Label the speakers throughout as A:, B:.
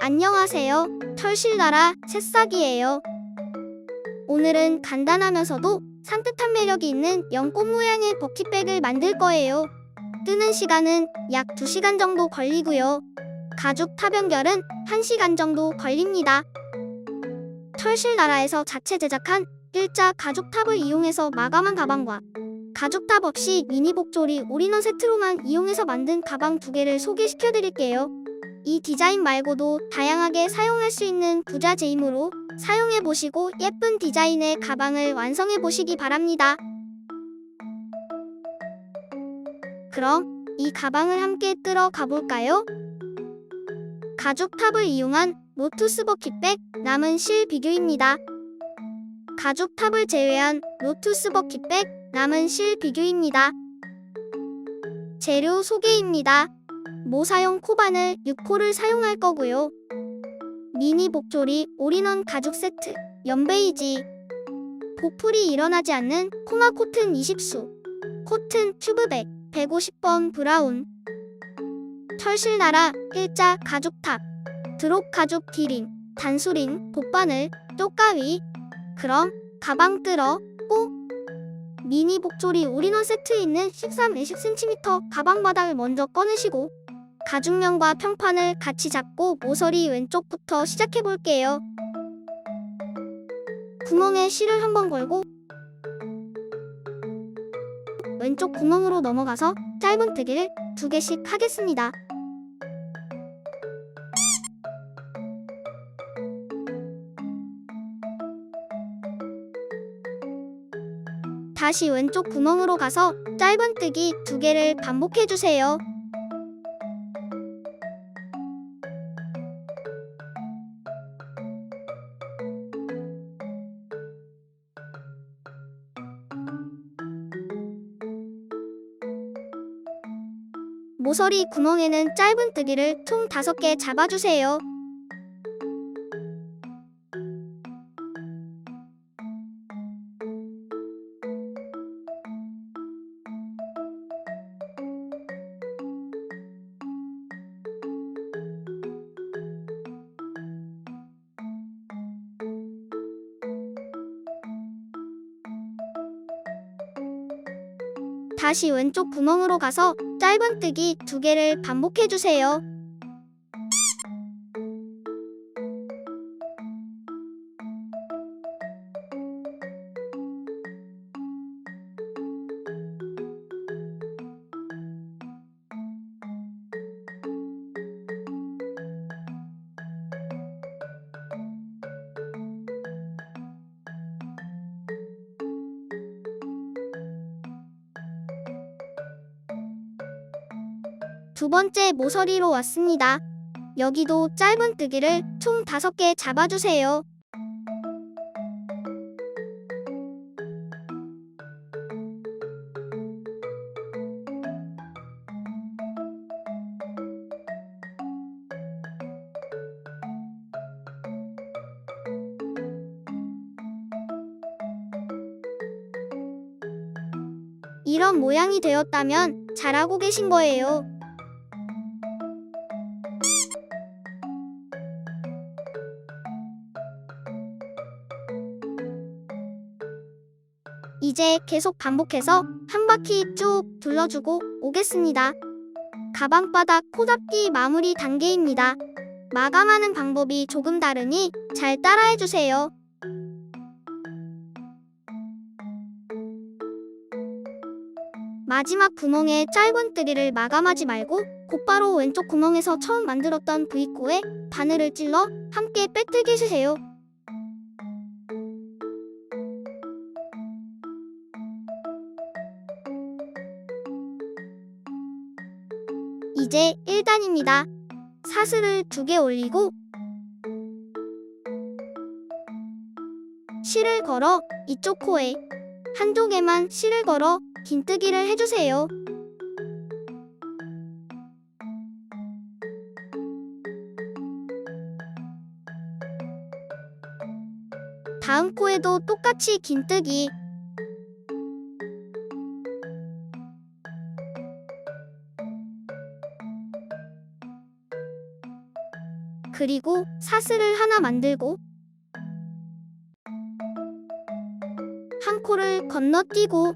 A: 안녕하세요. 털실나라 새싹이에요. 오늘은 간단하면서도 산뜻한 매력이 있는 연꽃 모양의 버킷백을 만들 거예요. 뜨는 시간은 약 2시간 정도 걸리고요. 가죽 탑 연결은 1시간 정도 걸립니다. 털실나라에서 자체 제작한 일자 가죽 탑을 이용해서 마감한 가방과 가죽 탑 없이 미니 복조리 올인원 세트로만 이용해서 만든 가방 2개를 소개시켜 드릴게요. 이 디자인 말고도 다양하게 사용할 수 있는 부자재이므로 사용해보시고 예쁜 디자인의 가방을 완성해보시기 바랍니다. 그럼 이 가방을 함께 뜯어 가볼까요? 가죽 탑을 이용한 로투스 버킷백 남은 실 비교입니다. 가죽 탑을 제외한 로투스 버킷백 남은 실 비교입니다. 재료 소개입니다. 모사용 코바늘 6코를 사용할 거고요. 미니 복조리 올인원 가죽 세트, 연베이지, 보풀이 일어나지 않는 코마 코튼 20수, 코튼 튜브백 150번 브라운, 털실나라 일자 가죽 탑, 드롭 가죽 디링, 단수링, 봇바늘, 쪽가위. 그럼 가방 뜯어 꼭! 미니 복조리 올인원 세트에 있는 13-20cm 가방 바닥을 먼저 꺼내시고 가죽면과 평판을 같이 잡고 모서리 왼쪽부터 시작해볼게요. 구멍에 실을 한번 걸고 왼쪽 구멍으로 넘어가서 짧은뜨기를 2개씩 하겠습니다. 다시 왼쪽 구멍으로 가서 짧은뜨기 2개를 반복해주세요. 모서리 구멍에는 짧은뜨기를 총 5개 잡아주세요. 다시 왼쪽 구멍으로 가서 짧은뜨기 2개를 반복해주세요. 두 번째 모서리로 왔습니다. 여기도 짧은뜨기를 총 5개 잡아주세요. 이런 모양이 되었다면 잘하고 계신 거예요. 이제 계속 반복해서 한 바퀴 쭉 둘러주고 오겠습니다. 가방바닥 코잡기 마무리 단계입니다. 마감하는 방법이 조금 다르니 잘 따라해주세요. 마지막 구멍에 짧은뜨기를 마감하지 말고 곧바로 왼쪽 구멍에서 처음 만들었던 V코에 바늘을 찔러 함께 빼뜨기주세요. 이제 1단입니다. 사슬을 2개 올리고 실을 걸어 이쪽 코에 한쪽에만 실을 걸어 긴뜨기를 해주세요. 다음 코에도 똑같이 긴뜨기. 그리고 사슬을 하나 만들고 한 코를 건너뛰고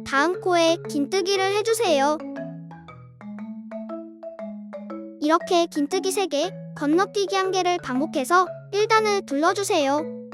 A: 다음 코에 긴뜨기를 해주세요. 이렇게 긴뜨기 3개, 건너뛰기 1개를 반복해서 1단을 둘러주세요.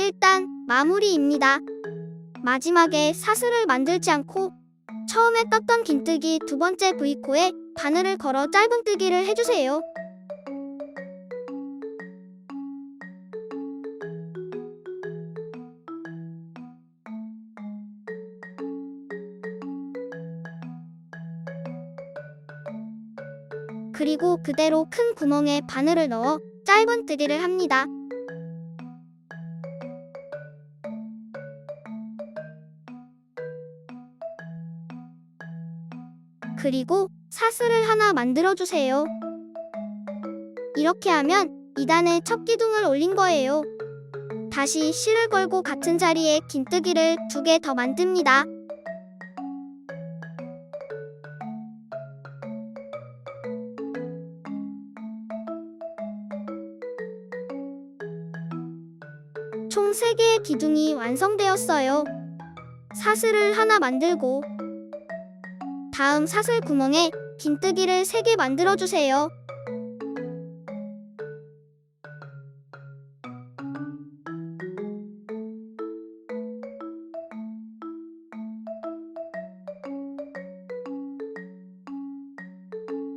A: 일단 마무리입니다. 마지막에 사슬을 만들지 않고 처음에 떴던 긴뜨기 2번째 V코에 바늘을 걸어 짧은뜨기를 해주세요. 그리고 그대로 큰 구멍에 바늘을 넣어 짧은뜨기를 합니다. 그리고 사슬을 하나 만들어주세요. 이렇게 하면 2단에 첫 기둥을 올린 거예요. 다시 실을 걸고 같은 자리에 긴뜨기를 2개 더 만듭니다. 총 3개의 기둥이 완성되었어요. 사슬을 하나 만들고 다음 사슬 구멍에 긴뜨기를 3개 만들어주세요.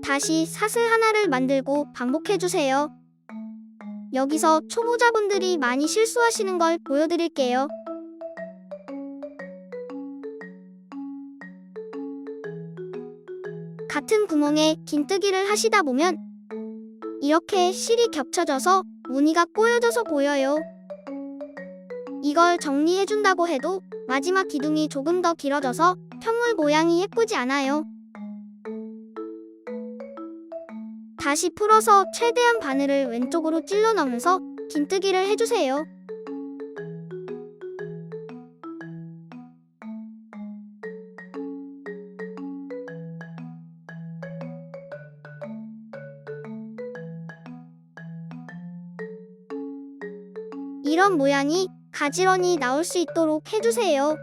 A: 다시 사슬 하나를 만들고 반복해주세요. 여기서 초보자분들이 많이 실수하시는 걸 보여드릴게요. 같은 구멍에 긴뜨기를 하시다 보면 이렇게 실이 겹쳐져서 무늬가 꼬여져서 보여요. 이걸 정리해준다고 해도 마지막 기둥이 조금 더 길어져서 편물 모양이 예쁘지 않아요. 다시 풀어서 최대한 바늘을 왼쪽으로 찔러 넣으면서 긴뜨기를 해주세요. 이런 모양이 가지런히 나올 수 있도록 해주세요.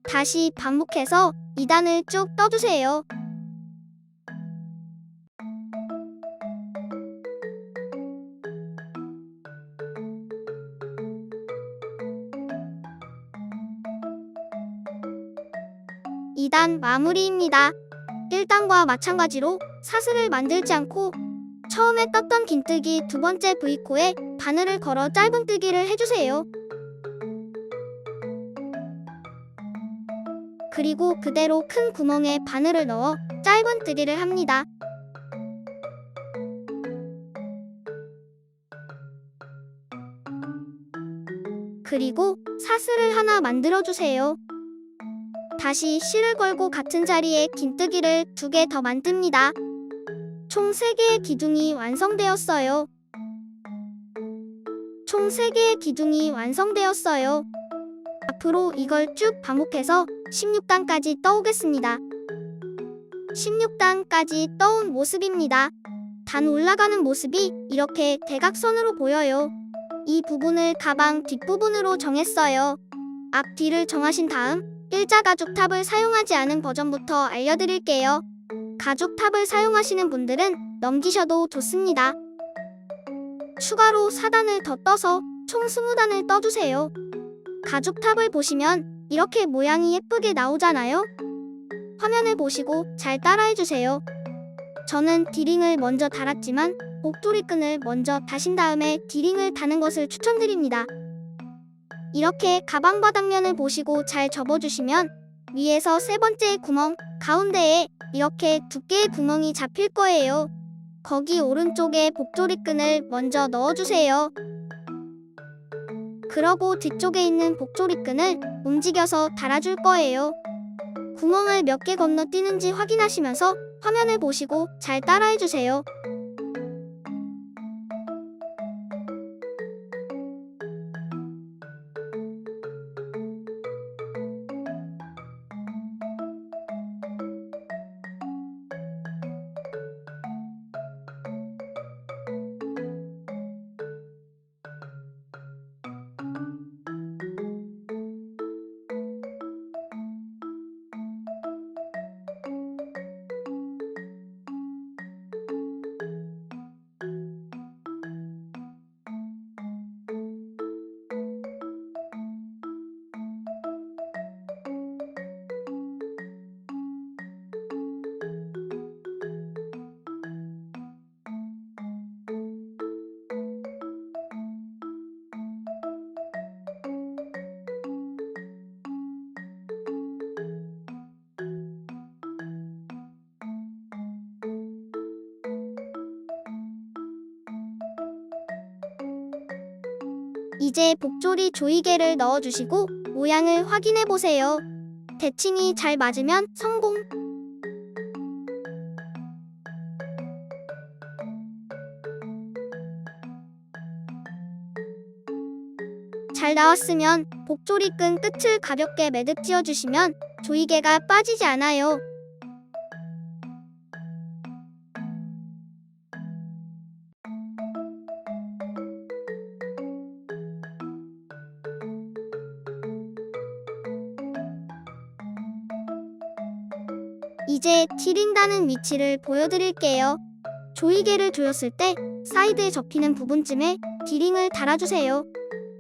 A: 다시 반복해서 2단을 쭉 떠주세요. 이 2단 마무리입니다. 1단과 마찬가지로 사슬을 만들지 않고 처음에 떴던 긴뜨기 2번째 V코에 바늘을 걸어 짧은뜨기를 해주세요. 그리고 그대로 큰 구멍에 바늘을 넣어 짧은뜨기를 합니다. 그리고 사슬을 하나 만들어주세요. 다시 실을 걸고 같은 자리에 긴뜨기를 2개 더 만듭니다. 총 3개의 기둥이 완성되었어요. 총 3개의 기둥이 완성되었어요. 앞으로 이걸 쭉 반복해서 16단까지 떠오겠습니다. 16단까지 떠온 모습입니다. 단 올라가는 모습이 이렇게 대각선으로 보여요. 이 부분을 가방 뒷부분으로 정했어요. 앞 뒤를 정하신 다음 일자 가죽탑을 사용하지 않은 버전부터 알려드릴게요. 가죽탑을 사용하시는 분들은 넘기셔도 좋습니다. 추가로 4단을 더 떠서 총 20단을 떠주세요. 가죽탑을 보시면 이렇게 모양이 예쁘게 나오잖아요? 화면을 보시고 잘 따라해주세요. 저는 디링을 먼저 달았지만 복조리끈을 먼저 다신 다음에 디링을 다는 것을 추천드립니다. 이렇게 가방 바닥면을 보시고 잘 접어주시면 위에서 세 번째 구멍, 가운데에 이렇게 두께의 구멍이 잡힐 거예요. 거기 오른쪽에 복조리끈을 먼저 넣어주세요. 그러고 뒤쪽에 있는 복조리끈을 움직여서 달아줄 거예요. 구멍을 몇 개 건너뛰는지 확인하시면서 화면을 보시고 잘 따라해주세요. 이제 복조리 조이개를 넣어주시고 모양을 확인해보세요. 대칭이 잘 맞으면 성공! 잘 나왔으면 복조리끈 끝을 가볍게 매듭 지어주시면 조이개가 빠지지 않아요. 이제 디링 다는 위치를 보여드릴게요. 조이개를 조였을 때 사이드에 접히는 부분쯤에 디링을 달아주세요.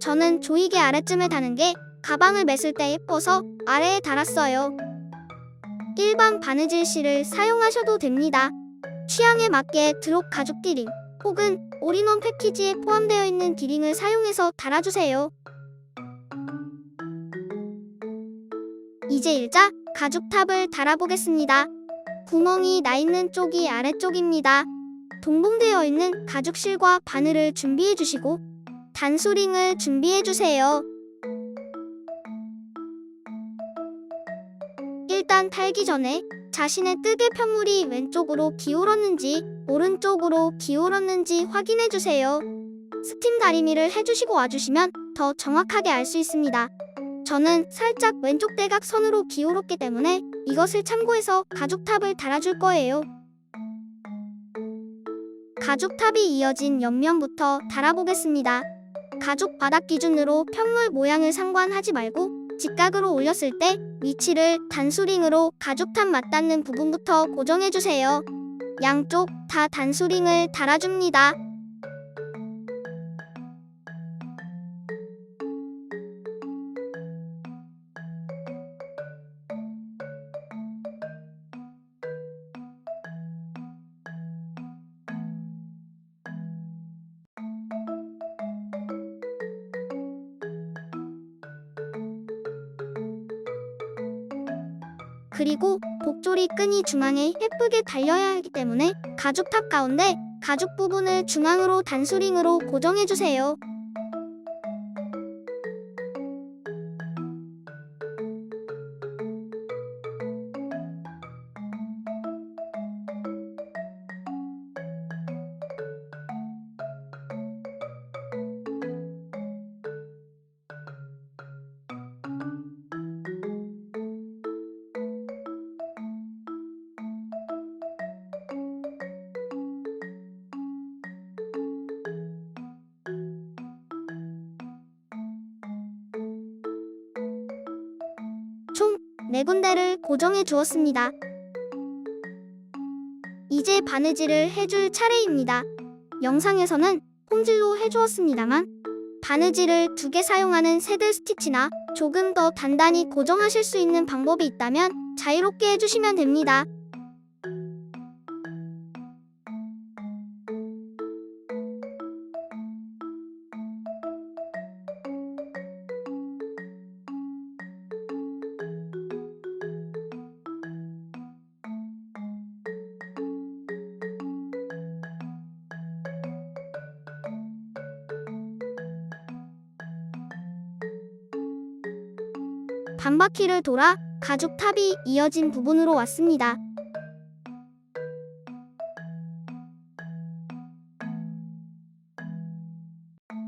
A: 저는 조이개 아래쯤에 다는 게 가방을 맸을 때 예뻐서 아래에 달았어요. 일반 바느질 실을 사용하셔도 됩니다. 취향에 맞게 드롭 가죽 디링 혹은 올인원 패키지에 포함되어 있는 디링을 사용해서 달아주세요. 이제 일자 가죽탑을 달아보겠습니다. 구멍이 나 있는 쪽이 아래쪽입니다. 동봉되어 있는 가죽실과 바늘을 준비해주시고 단수링을 준비해주세요. 일단 탈기 전에 자신의 뜨개 편물이 왼쪽으로 기울었는지 오른쪽으로 기울었는지 확인해주세요. 스팀 다리미를 해주시고 와주시면 더 정확하게 알 수 있습니다. 저는 살짝 왼쪽 대각선으로 기울었기 때문에 이것을 참고해서 가죽탑을 달아줄 거예요. 가죽탑이 이어진 옆면부터 달아보겠습니다. 가죽 바닥 기준으로 편물 모양을 상관하지 말고 직각으로 올렸을 때 위치를 단수링으로 가죽탑 맞닿는 부분부터 고정해주세요. 양쪽 다 단수링을 달아줍니다. 그리고 복조리 끈이 중앙에 예쁘게 달려야 하기 때문에 가죽탑 가운데 가죽 부분을 중앙으로 단수링으로 고정해주세요. 총 4군데를 고정해 주었습니다. 이제 바느질을 해줄 차례입니다. 영상에서는 홈질로 해주었습니다만 바느질을 2개 사용하는 새들 스티치나 조금 더 단단히 고정하실 수 있는 방법이 있다면 자유롭게 해주시면 됩니다. 반바퀴를 돌아 가죽 탑이 이어진 부분으로 왔습니다.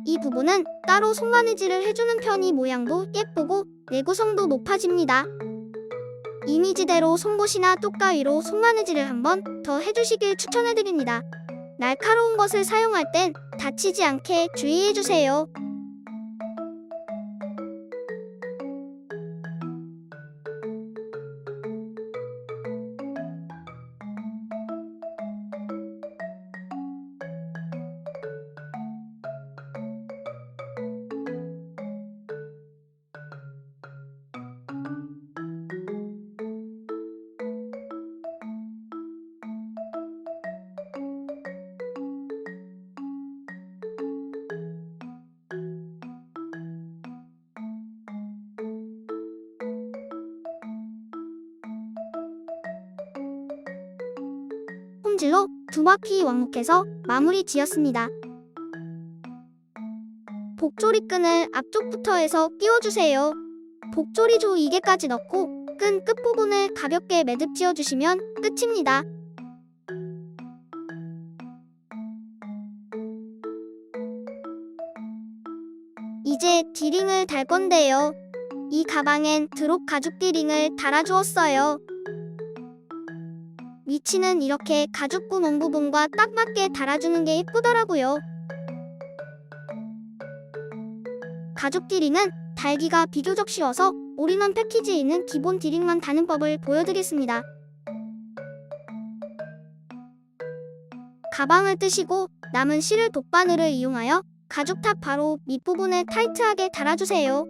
A: 이 부분은 따로 속마느질을 해주는 편이 모양도 예쁘고 내구성도 높아집니다. 이미지대로 송곳이나 똑가위로 속마느질을 한번 더 해주시길 추천해드립니다. 날카로운 것을 사용할 땐 다치지 않게 주의해주세요. 홈질로 두 바퀴 왕복해서 마무리 지었습니다. 복조리 끈을 앞쪽부터 해서 끼워주세요. 복조리 조 2개까지 넣고 끈 끝부분을 가볍게 매듭 지어주시면 끝입니다. 이제 D링을 달 건데요. 이 가방엔 드롭 가죽 D링을 달아주었어요. 위치는 이렇게 가죽 구멍 부분과 딱 맞게 달아주는 게 예쁘더라고요. 가죽 D링은 달기가 비교적 쉬워서 올인원 패키지에 있는 기본 D링만 다는 법을 보여드리겠습니다. 가방을 뜨시고 남은 실을 돗바늘을 이용하여 가죽탑 바로 밑부분에 타이트하게 달아주세요.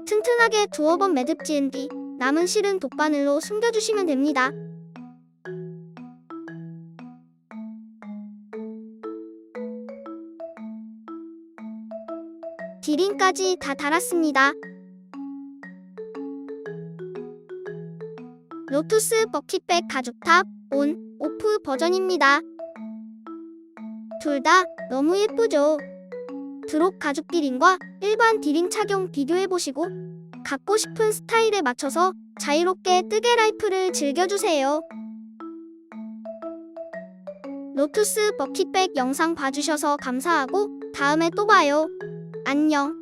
A: 튼튼하게 두어 번 매듭 지은 뒤 남은 실은 돗바늘로 숨겨주시면 됩니다. D링까지 다 달았습니다. 로투스 버킷백 가죽탑 온, 오프 버전입니다. 둘 다 너무 예쁘죠? 드롭 가죽 D링과 일반 D링 착용 비교해보시고 갖고 싶은 스타일에 맞춰서 자유롭게 뜨개 라이프를 즐겨주세요. 로투스 버킷백 영상 봐주셔서 감사하고 다음에 또 봐요. 안녕.